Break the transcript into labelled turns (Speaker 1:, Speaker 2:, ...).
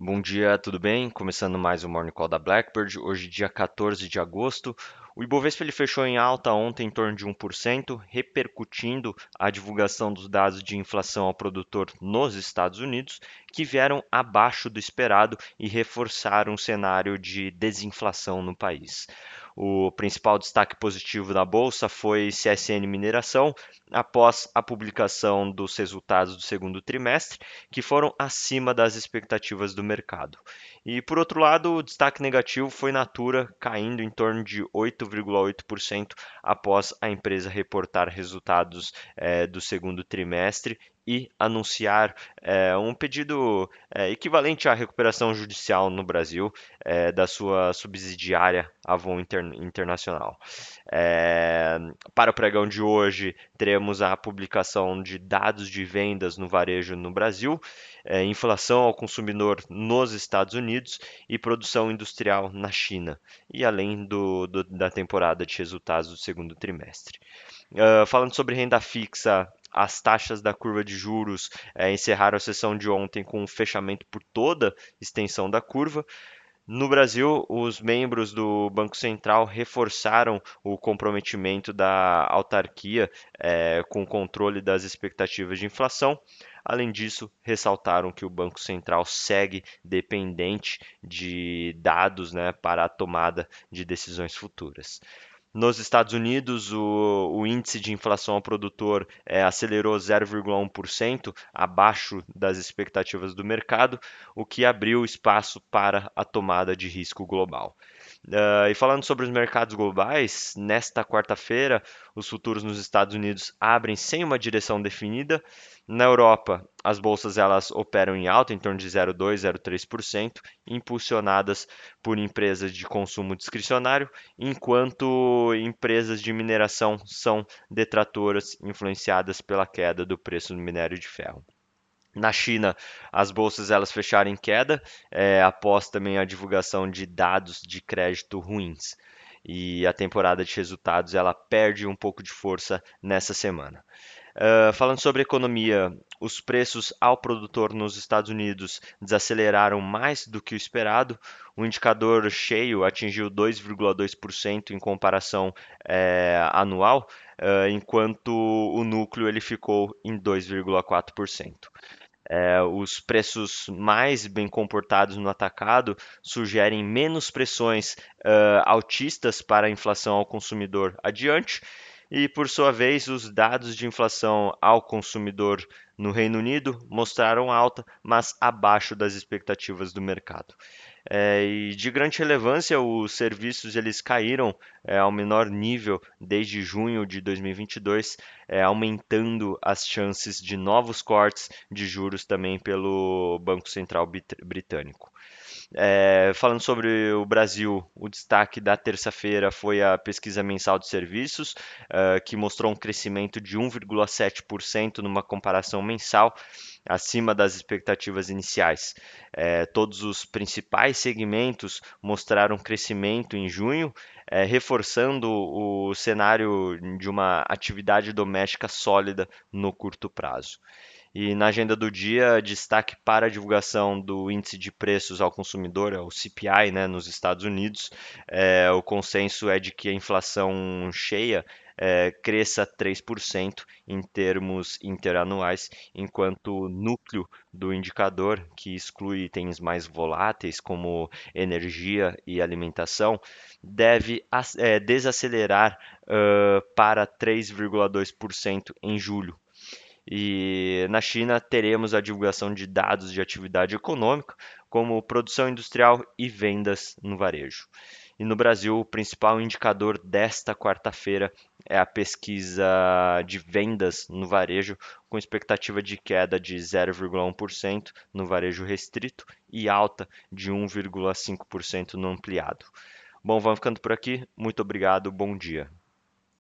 Speaker 1: Bom dia, tudo bem? Começando mais um Morning Call da Blackbird. Hoje, dia 14 de agosto. O Ibovespa ele fechou em alta ontem em torno de 1%, repercutindo a divulgação dos dados de inflação ao produtor nos Estados Unidos, que vieram abaixo do esperado e reforçaram o cenário de desinflação no país. O principal destaque positivo da bolsa foi CSN Mineração, após a publicação dos resultados do segundo trimestre, que foram acima das expectativas do mercado. E por outro lado, o destaque negativo foi Natura, caindo em torno de 8,8% após a empresa reportar resultados do segundo trimestre e anunciar um pedido equivalente à recuperação judicial no Brasil da sua subsidiária Avon Internacional. É, para o pregão de hoje, teremos a publicação de dados de vendas no varejo no Brasil, inflação ao consumidor nos Estados Unidos e produção industrial na China, e além da temporada de resultados do segundo trimestre. Falando sobre renda fixa, as taxas da curva de juros encerraram a sessão de ontem com um fechamento por toda extensão da curva. No Brasil, os membros do Banco Central reforçaram o comprometimento da autarquia com o controle das expectativas de inflação. Além disso, ressaltaram que o Banco Central segue dependente de dados, né, para a tomada de decisões futuras. Nos Estados Unidos, o índice de inflação ao produtor acelerou 0,1%, abaixo das expectativas do mercado, o que abriu espaço para a tomada de risco global. E falando sobre os mercados globais, nesta quarta-feira, os futuros nos Estados Unidos abrem sem uma direção definida. Na Europa, as bolsas elas operam em alta, em torno de 0,2, 0,3%, impulsionadas por empresas de consumo discricionário, enquanto empresas de mineração são detratoras, influenciadas pela queda do preço do minério de ferro. Na China, as bolsas elas fecharam em queda, após também a divulgação de dados de crédito ruins. E a temporada de resultados ela perde um pouco de força nessa semana. Falando sobre economia, os preços ao produtor nos Estados Unidos desaceleraram mais do que o esperado. O indicador cheio atingiu 2,2% em comparação anual, enquanto o núcleo ele ficou em 2,4%. Os preços mais bem comportados no atacado sugerem menos pressões altistas para a inflação ao consumidor adiante, e por sua vez, os dados de inflação ao consumidor no Reino Unido mostraram alta, mas abaixo das expectativas do mercado. E de grande relevância, os serviços eles caíram ao menor nível desde junho de 2022, aumentando as chances de novos cortes de juros também pelo Banco Central Britânico. Falando sobre o Brasil, o destaque da terça-feira foi a pesquisa mensal de serviços, que mostrou um crescimento de 1,7% numa comparação mensal, acima das expectativas iniciais. Todos os principais segmentos mostraram crescimento em junho, reforçando o cenário de uma atividade doméstica sólida no curto prazo. E na agenda do dia, destaque para a divulgação do índice de preços ao consumidor, o CPI, né, nos Estados Unidos. O consenso é de que a inflação cheia cresça 3% em termos interanuais, enquanto o núcleo do indicador, que exclui itens mais voláteis como energia e alimentação, deve desacelerar para 3,2% em julho. E na China teremos a divulgação de dados de atividade econômica, como produção industrial e vendas no varejo. E no Brasil, o principal indicador desta quarta-feira é a pesquisa de vendas no varejo, com expectativa de queda de 0,1% no varejo restrito e alta de 1,5% no ampliado. Bom, vamos ficando por aqui. Muito obrigado, bom dia.